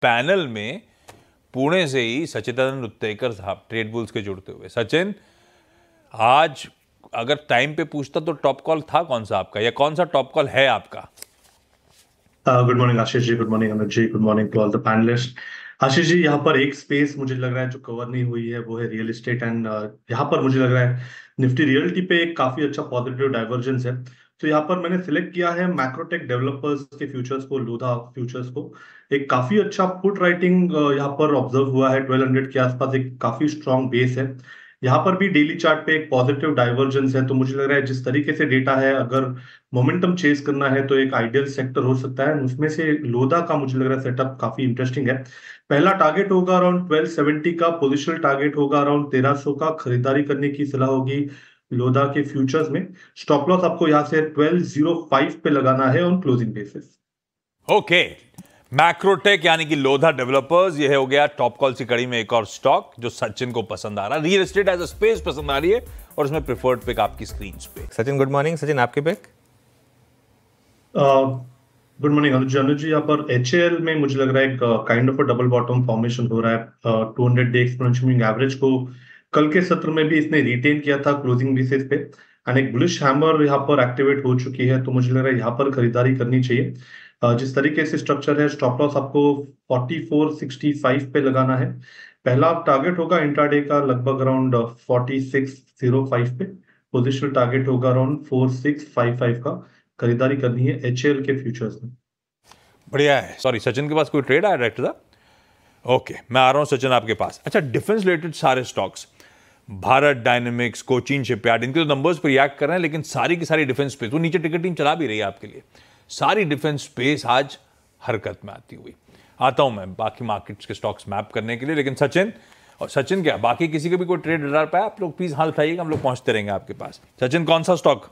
Panel में पुणे से ही सचिदानंद उत्तेकर साहब, ट्रेड बुल्स के जुड़ते हुए। सचिन, आज अगर टाइम पे पूछता तो टॉप कॉल था कौन सा आपका, या कौन सा टॉप कॉल है आपका? Good morning Ashish ji, good morning Anuj ji, good morning to all the panelist. Ashish ji, यहाँ पर एक स्पेस मुझे लग रहा है जो कवर नहीं हुई है, वो है रियल एस्टेट। एंड यहाँ पर मुझे लग रहा है निफ्टी रियल्टी पे एक काफी अच्छा पॉजिटिव डाइवर्जेंस है। तो यहाँ पर मैंने सिलेक्ट किया है मैक्रोटेक डेवलपर्स के फ्यूचर्स को, लोधा फ्यूचर्स को। एक काफी अच्छा पुट राइटिंग यहाँ पर ऑब्जर्व हुआ है 1200 के आसपास, एक काफी स्ट्रॉन्ग बेस है। यहाँ पर भी डेली चार्ट पे एक पॉजिटिव डाइवर्जेंस है। तो मुझे लग रहा है जिस तरीके से डेटा है, अगर मोमेंटम चेस करना है तो एक आइडियल सेक्टर हो सकता है। उसमें से लोधा का मुझे लग रहा है सेटअप काफी इंटरेस्टिंग है। पहला टारगेट होगा अराउंड 1270 का, पोजिशनल टारगेट होगा अराउंड 1300 का। खरीदारी करने की सलाह होगी लोधा के फ्यूचर्स में। स्टॉप लॉस आपको यहाँ से 1205 पे लगाना है on closing basis. Okay, Macrotech यानी कि लोधा डेवलपर्स, ये हो गया टॉप कॉल की कड़ी में एक और स्टॉक जो सचिन को पसंद आ रहा है। Real estate as a space पसंद आ रही है और उसमें प्रिफर्ड पिक आपकी स्क्रीन पे। Sachin good morning. सचिन आपके pick? Good morning Anuj ji. Anuj ji, यहाँ पर एचएएल में मुझे लग रहा है एक kind of a double bottom formation हो रहा है। 200 डे एक्सपोनेंशियल मूविंग एवरेज को कल के सत्र में भी इसने रिटेन किया था क्लोजिंग बेसिस पे। एंड एक बुलिश हैमर यहाँ पर एक्टिवेट हो चुकी है। तो मुझे लग रहा है यहाँ पर खरीदारी करनी चाहिए। जिस तरीके से स्ट्रक्चर है, स्टॉप लॉस आपको 4465 पे लगाना है। पहला टारगेट होगा इंट्राडे का लगभग अराउंड 4605 पे। पोजिशनल टारगेट होगा अराउंड 4655 का। खरीदारी करनी है एचएएल के फ्यूचर्स में। बढ़िया है। सॉरी, सचिन के पास कोई ट्रेड आया डायरेक्टर साहब? ओके, मैं आ रहा हूं सचिन आपके पास। अच्छा, डिफेंस रिलेटेड सारे stocks, Bharat dynamics, Cochin shipyard, इनके तो नंबर्स पर रिएक्ट कर रहे हैं, लेकिन सारी की सारी डिफेंस स्पेस, वो नीचे टिकट टीम चला भी रही है आपके लिए, सारी डिफेंस स्पेस आज हरकत में आती हुई। आता हूं मैं बाकी मार्केट्स के स्टॉक्स मैप करने के लिए, लेकिन सचिन, और सचिन क्या बाकी किसी के भी कोई ट्रेड डाल पाया? आप लोग प्लीज हाथ उठाइएगा, हम लोग पहुंचते रहेंगे आपके पास। सचिन, कौन सा स्टॉक?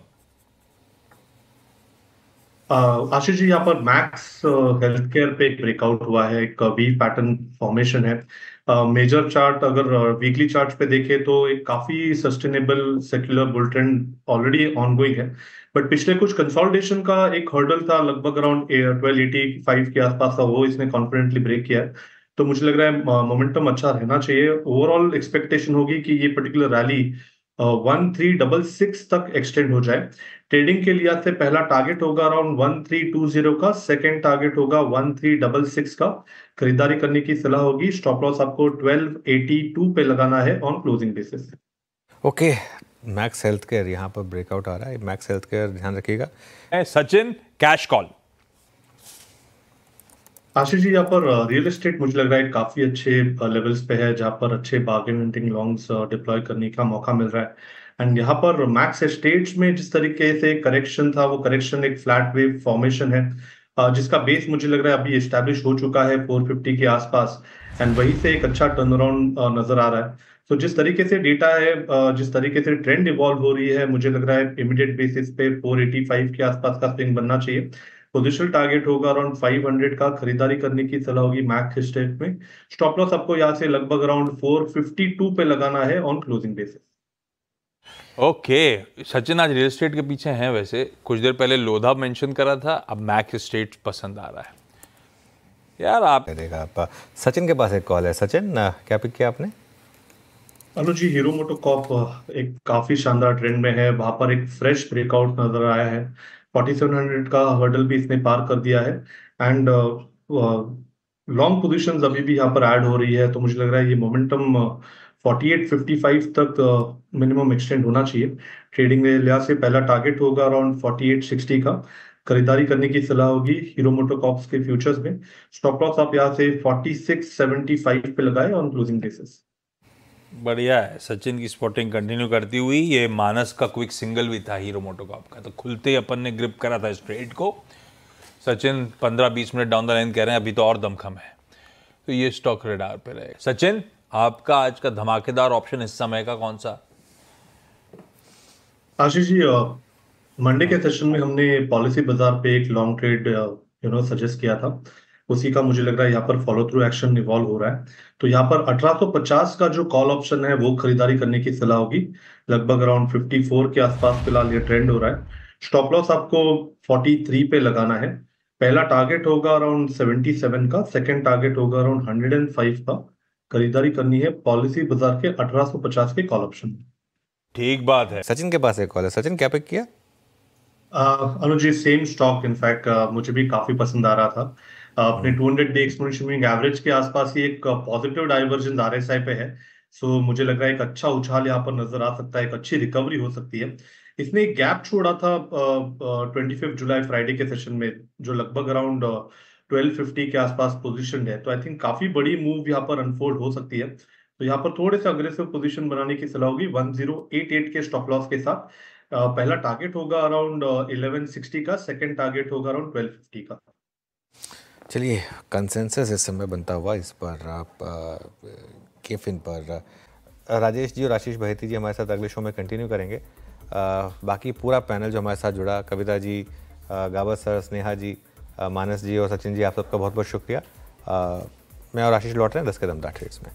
आशीष जी, यहाँ पर मैक्स हेल्थ केयर पे एक ब्रेकआउट हुआ है, एक वी पैटर्न फॉर्मेशन है। मेजर चार्ट अगर वीकली चार्ट पे देखें तो एक काफी sustainable secular bull trend already ongoing है। बट पिछले कुछ कंसोलिडेशन का एक हर्डल था लगभग अराउंड 1285 के आसपास का, वो इसने कॉन्फिडेंटली ब्रेक किया है। तो मुझे लग रहा है मोमेंटम अच्छा रहना चाहिए। ओवरऑल एक्सपेक्टेशन होगी कि ये पर्टिकुलर रैली 1366 तक एक्सटेंड हो जाए। ट्रेडिंग के लिहाज से पहला टारगेट होगा अराउंड 1320 का, सेकेंड टारगेट होगा 1366 का। खरीदारी करने की सलाह होगी। स्टॉप लॉस आपको 1282 पे लगाना है on closing basis. Okay, max health care यहाँ पर ब्रेकआउट आ रहा है। मैक्स हेल्थ केयर ध्यान रखिएगा। Sachin, cash call. आशीष जी, यहाँ पर रियल एस्टेट मुझे लग रहा है काफी अच्छे लेवल्स पे है, जहाँ पर अच्छे बार्गेन हंटिंग लॉन्ग्स डिप्लॉय करने का मौका मिल रहा है। एंड यहाँ पर मैक्स एस्टेट्स में जिस तरीके से करेक्शन था, वो करेक्शन एक फ्लैट वेव फॉर्मेशन है, जिसका बेस मुझे लग रहा है अभी एस्टैब्लिश हो चुका है 450 के आसपास। एंड वहीं से एक अच्छा टर्न अराउंड नजर आ रहा है। तो जिस तरीके से डेटा है, जिस तरीके से ट्रेंड इवॉल्व हो रही है, मुझे लग रहा है इमीडिएट बेसिस पे 485 के आसपास का स्विंग बनना चाहिए। पोजिशनल टारगेट होगा अराउंड 500 का। खरीदारी करने की सलाह होगी मैक्स स्टेट में। स्टॉप लॉस आपको यहाँ से लगभग अराउंड 452 पे लगाना है on closing basis. Okay, Sachin आज रियल एस्टेट के पीछे हैं। वैसे कुछ देर पहले लोधा मेंशन करा था, अब मैक्स स्टेट पसंद आ रहा है यार। आप करेगा आप। सचिन के पास एक कॉल है। सचिन, क्या पिक किया आपने? अनुज जी, हीरो मोटोकॉर्प एक काफी शानदार ट्रेंड में है। वहां पर एक फ्रेश ब्रेकआउट नजर आया है। 4700 का हर्डल भी इसने पार कर दिया है। एंड लॉन्ग पोजीशंस अभी भी यहाँ पर ऐड हो रही है। तो मुझे लग रहा है ये मोमेंटम 4855 तक मिनिमम एक्सटेंड होना चाहिए। ट्रेडिंग के लिहाज से पहला टारगेट होगा अराउंड 4860 का। खरीदारी करने की सलाह होगी हीरो मोटोकॉर्प्स के फ्यूचर्स में। स्टॉप लॉस आप यहाँ से 4675 पे लगाए ऑन क्लोजिंग बेसिस। बढ़िया है। सचिन की स्पॉटिंग कंटिन्यू करती हुई, ये मानस का क्विक सिंगल भी था हीरो मोटोकॉर्प का, तो खुलते ही अपन ने ग्रिप करा था इस ट्रेड को। Sachin 15-20 minute down the line कह रहे हैं अभी तो और दमखम है, तो ये स्टॉक रेडार पे रहे। सचिन, आपका आज का धमाकेदार ऑप्शन इस समय का कौन सा? आशीष जी, मंडे के सेशन में हमने पॉलिसी बाजार पे एक लॉन्ग ट्रेड सजेस्ट किया था। उसी का मुझे लग रहा है यहाँ पर फॉलो थ्रू एक्शन इवॉल्व हो रहा है। तो यहाँ पर 1850 का जो कॉल ऑप्शन है वो खरीदारी करने की सलाह होगी। लगभग अराउंड 54 के आसपास फिलहाल ये ट्रेंड हो रहा है। स्टॉप लॉस आपको 43 पे लगाना है। पहला टारगेट होगा अराउंड 77 का, सेकंड टारगेट होगा अराउंड 105 का। खरीदारी करनी है पॉलिसी बाजार के 1850 के कॉल ऑप्शन। ठीक बात है। सचिन के पास एक कॉल है। सचिन, क्या पिक किया? अनुज जी, सेम स्टॉक इनफैक्ट मुझे भी काफी पसंद आ रहा था। अपने 200 डे एक्सपोनेंशियल मूविंग एवरेज के आसपास ही एक पॉजिटिव डाइवर्जेंस आरएसआई पे है। सो मुझे लग रहा है एक अच्छा उछाल यहाँ पर नजर आ सकता है, एक अच्छी रिकवरी हो सकती है। इसने एक गैप छोड़ा था 25 जुलाई फ्राइडे के सेशन में, जो लगभग अराउंड 1250 के आसपास पोजीशन है। तो आई थिंक काफी बड़ी मूव यहाँ पर अनफोल्ड हो सकती है। तो यहाँ पर थोड़े से अग्रेसिव पोजीशन बनाने की सलाह होगी 1088 के स्टॉप लॉस के साथ। पहला टारगेट होगा अराउंड 1160 का, सेकंड टारगेट होगा अराउंड 1250 का। चलिए, कंसेंसस इस समय बनता हुआ इस पर आप केफिन पर राजेश जी और आशीष बहेती जी हमारे साथ अगले शो में कंटिन्यू करेंगे। बाकी पूरा पैनल जो हमारे साथ जुड़ा, कविता जी, गाबर सर, स्नेहा जी, मानस जी और सचिन जी, आप सबका बहुत बहुत शुक्रिया। मैं और आशीष लौट रहे हैं 10 कदम ट्रेड्स में।